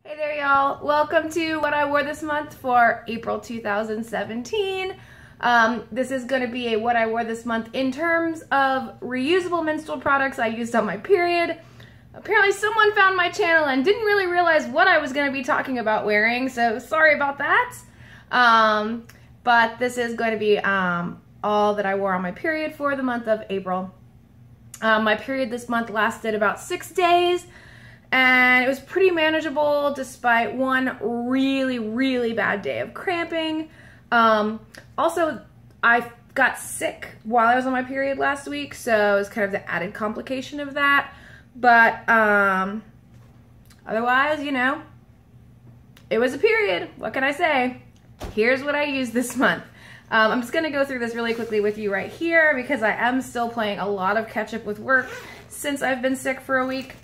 Hey there, y'all. Welcome to what I wore this month for April 2017. This is going to be a what I wore this month in terms of reusable menstrual products I used on my period. Apparently someone found my channel and didn't really realize what I was going to be talking about wearing, so sorry about that. But this is going to be all that I wore on my period for the month of April. My period this month lasted about 6 days. And it was pretty manageable despite one really bad day of cramping. Also, I got sick while I was on my period last week, so it was kind of the added complication of that. But otherwise, you know, it was a period. What can I say? Here's what I used this month. I'm just going to go through this really quickly with you right here because I am still playing a lot of catch up with work since I've been sick for a week.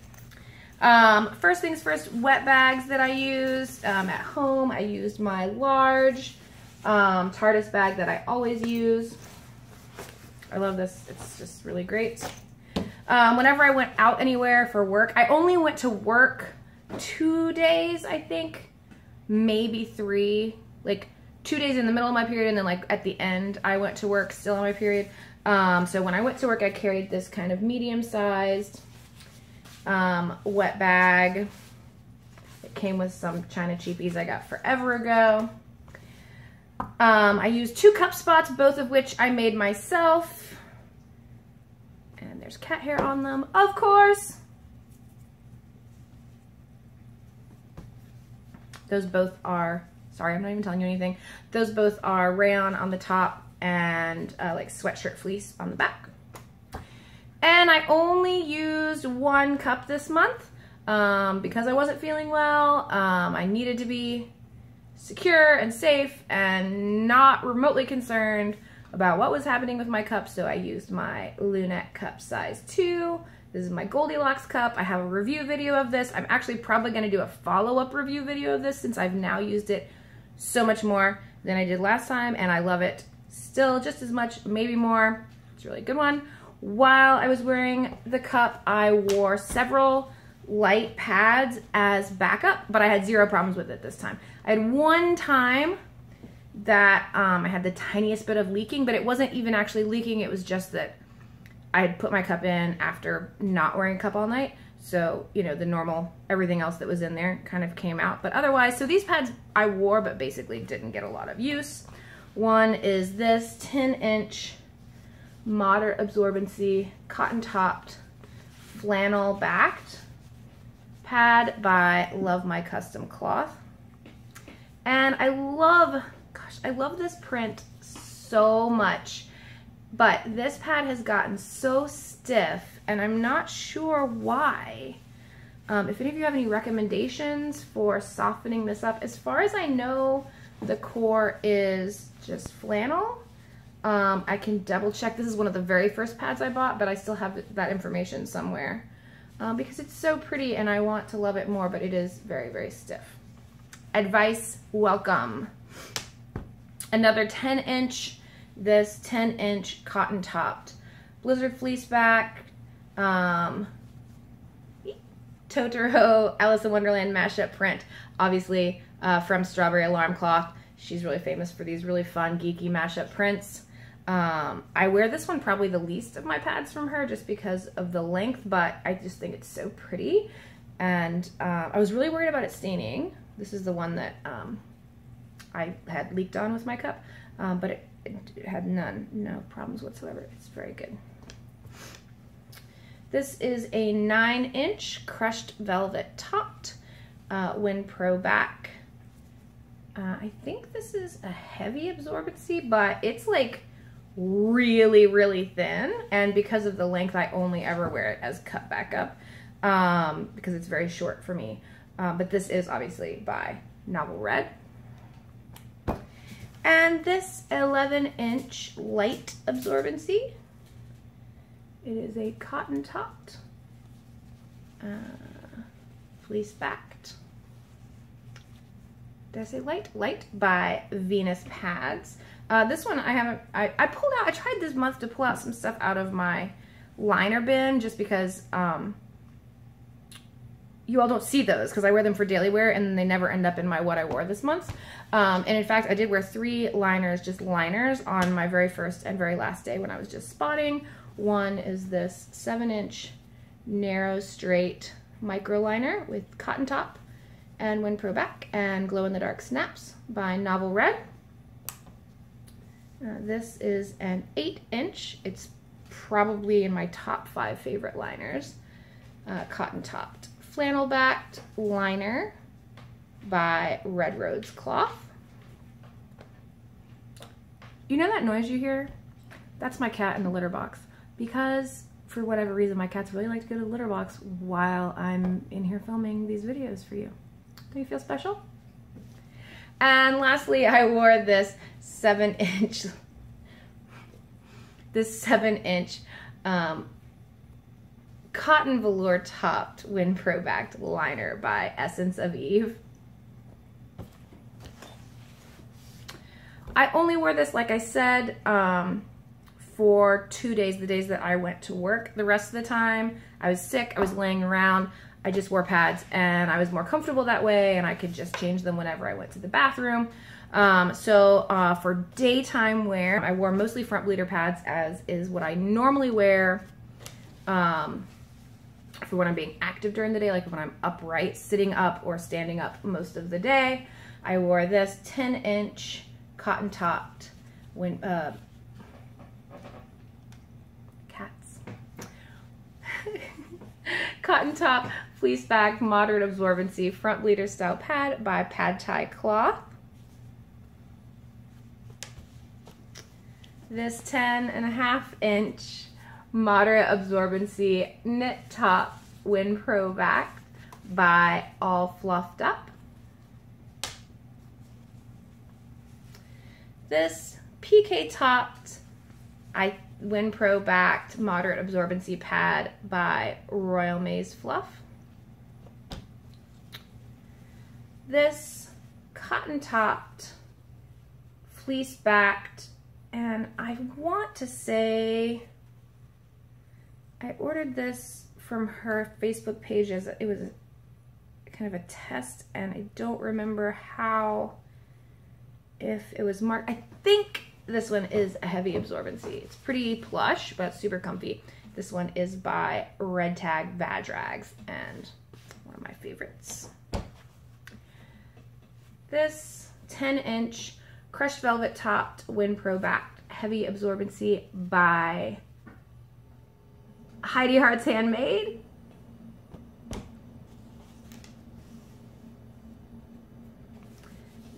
First things first, wet bags that I used at home. I used my large TARDIS bag that I always use. I love this. It's just really great. Whenever I went out anywhere for work, I only went to work 2 days, I think, maybe 3, like 2 days in the middle of my period and then like at the end I went to work still on my period. So when I went to work, I carried this kind of medium-sized wet bag. It came with some China cheapies I got forever ago. I used 2 cup spots, both of which I made myself. And there's cat hair on them, of course. Those both are, sorry, I'm not even telling you anything. Those both are rayon on the top and like sweatshirt fleece on the back. And I only used 1 cup this month because I wasn't feeling well. I needed to be secure and safe and not remotely concerned about what was happening with my cup, so I used my Lunette cup size 2. This is my Goldilocks cup. I have a review video of this. I'm actually probably going to do a follow-up review video of this since I've now used it so much more than I did last time, and I love it still just as much, maybe more. It's a really good one. While I was wearing the cup, I wore several light pads as backup, but I had 0 problems with it this time. I had one time that I had the tiniest bit of leaking, but it wasn't even actually leaking. It was just that I had put my cup in after not wearing a cup all night. So, you know, the normal, everything else that was in there kind of came out. But otherwise, so these pads I wore, but basically didn't get a lot of use. One is this 10-inch moderate absorbency, cotton topped, flannel backed pad by Love My Custom Cloth. And I love this print so much, but this pad has gotten so stiff and I'm not sure why. If any of you have any recommendations for softening this up, as far as I know, the core is just flannel. I can double check. This is one of the very first pads I bought, but I still have that information somewhere because it's so pretty and I want to love it more, but it is very stiff. Advice, welcome. Another 10-inch, this 10-inch cotton topped blizzard fleece back, Totoro Alice in Wonderland mashup print, obviously from Strawberry Alarm Cloth. She's really famous for these really fun, geeky mashup prints. I wear this one probably the least of my pads from her just because of the length, but I just think it's so pretty. And I was really worried about it staining. This is the one that I had leaked on with my cup, but it had no problems whatsoever. It's very good. This is a 9-inch crushed velvet topped WinPro back. I think this is a heavy absorbency, but it's like really thin, and because of the length I only ever wear it as cut back up because it's very short for me. But this is obviously by Novel Red. And this 11-inch light absorbency. It is a cotton topped, fleece backed. Did I say light? Light by Venus Pads. This one I haven't, I tried this month to pull out some stuff out of my liner bin just because you all don't see those because I wear them for daily wear and they never end up in my what I wore this month. And in fact, I did wear 3 liners, just liners, on my very first and very last day when I was just spotting. One is this 7-inch narrow straight micro liner with cotton top and WinPro back and glow in the dark snaps by Novel Red. This is an 8-inch. It's probably in my top 5 favorite liners. Cotton topped flannel backed liner by Red Rose Cloth. You know that noise you hear? That's my cat in the litter box, because for whatever reason my cats really like to go to the litter box while I'm in here filming these videos for you. Do you feel special? And lastly, I wore this 7-inch cotton velour topped WinPro backed liner by Essence of Eve. I only wore this, like I said, for 2 days, the days that I went to work. The rest of the time I was sick, I was laying around, I just wore pads and I was more comfortable that way and I could just change them whenever I went to the bathroom. For daytime wear, I wore mostly front bleeder pads, as is what I normally wear for when I'm being active during the day, like when I'm upright, sitting up or standing up most of the day. I wore this 10-inch cotton topped cotton top fleece back moderate absorbency front bleeder style pad by Pad Thai Cloth. This 10.5-inch moderate absorbency knit top WinPro back by All Fluffed Up. This PK topped WinPro backed moderate absorbency pad by Royal Maze Fluff. This cotton topped fleece backed, and I want to say I ordered this from her Facebook page as it was kind of a test, and I don't remember if it was marked. I think this one is a heavy absorbency. It's pretty plush, but super comfy. This one is by Red Tag Vag Rags, and one of my favorites. This 10-inch crushed velvet topped WinPro backed heavy absorbency by Heidi Hearts Handmade.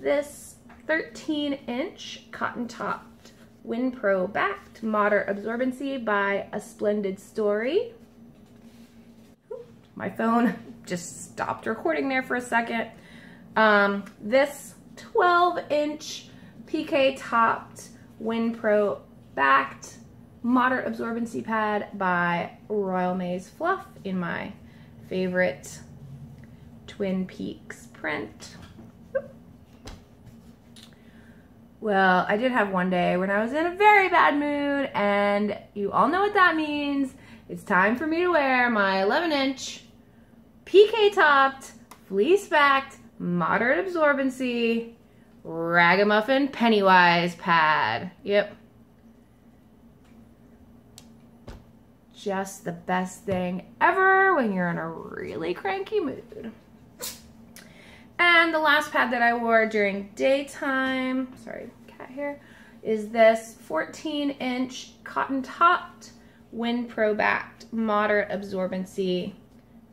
This 13-inch cotton topped WinPro backed moderate absorbency by A Splendid Story. My phone just stopped recording there for a second. This 12-inch PK topped WinPro backed moderate absorbency pad by Royal Maze Fluff in my favorite Twin Peaks print. Well, I did have one day when I was in a very bad mood, and you all know what that means. It's time for me to wear my 11-inch PK topped fleece backed moderate absorbency Ragamuffin Pennywise pad. Yep. Just the best thing ever when you're in a really cranky mood. And the last pad that I wore during daytime, sorry, cat hair, is this 14-inch cotton topped WinPro backed moderate absorbency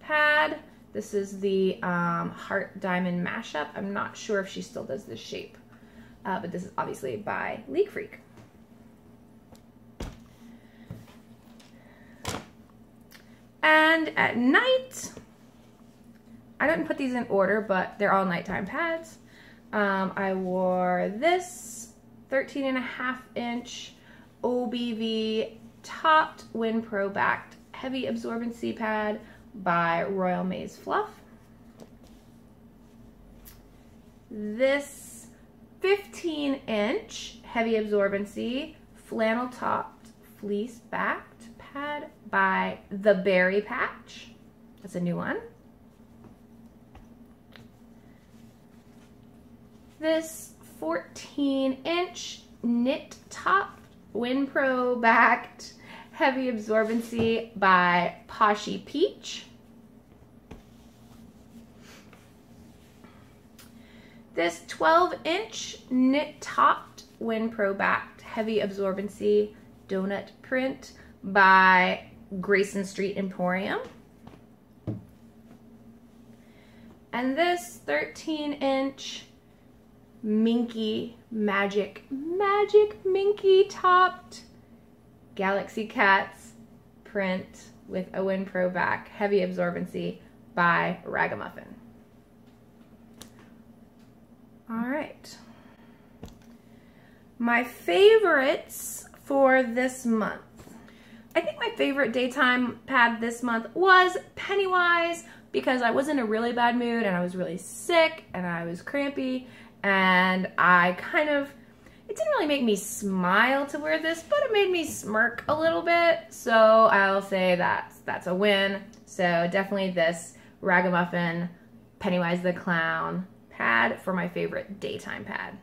pad. This is the Heart Diamond mashup. I'm not sure if she still does this shape, but this is obviously by League Freak. And at night, I didn't put these in order, but they're all nighttime pads. I wore this 13.5-inch OBV topped WinPro backed heavy absorbency pad by Royal Maze Fluff. This 15-inch heavy absorbency flannel topped fleece backed pad by The Berry Patch. That's a new one. this 14-inch knit top, WinPro backed, heavy absorbency by Poshy Peach. This 12-inch knit topped, WinPro backed, heavy absorbency donut print by Grayson Street Emporium. And this 13-inch Minky Magic Minky topped Galaxy Cats print with a WinPro back, heavy absorbency by Ragamuffin. All right. My favorites for this month. I think my favorite daytime pad this month was Pennywise, because I was in a really bad mood and I was really sick and I was crampy, and it didn't really make me smile to wear this, but it made me smirk a little bit. So I'll say that's a win. So definitely this Ragamuffin Pennywise the Clown pad for my favorite daytime pad.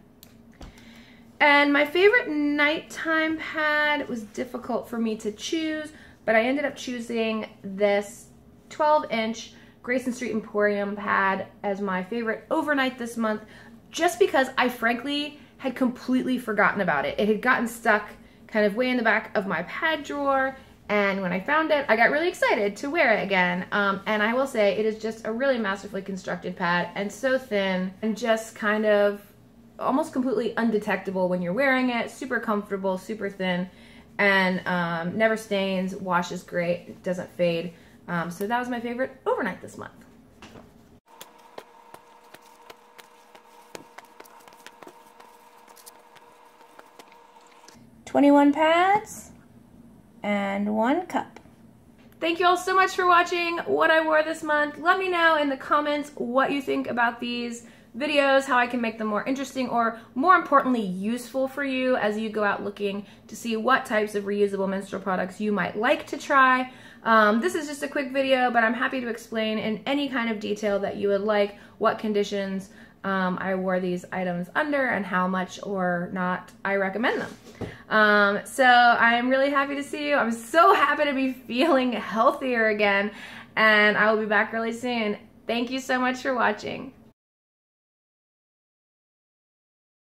And my favorite nighttime pad was difficult for me to choose, but I ended up choosing this 12-inch Grayson Street Emporium pad as my favorite overnight this month, just because I frankly had completely forgotten about it. It had gotten stuck kind of way in the back of my pad drawer, and when I found it, I got really excited to wear it again. And I will say it is just a really masterfully constructed pad, and so thin and just kind of almost completely undetectable when you're wearing it. Super comfortable, super thin, and never stains, washes great, it doesn't fade. So that was my favorite overnight this month. $21 pads and 1 cup. Thank you all so much for watching what I wore this month. Let me know in the comments what you think about these videos, how I can make them more interesting, or more importantly, useful for you as you go out looking to see what types of reusable menstrual products you might like to try. This is just a quick video, but I'm happy to explain in any kind of detail that you would like what conditions I wore these items under and how much or not I recommend them. So I'm really happy to see you. I'm so happy to be feeling healthier again, and I will be back really soon. Thank you so much for watching.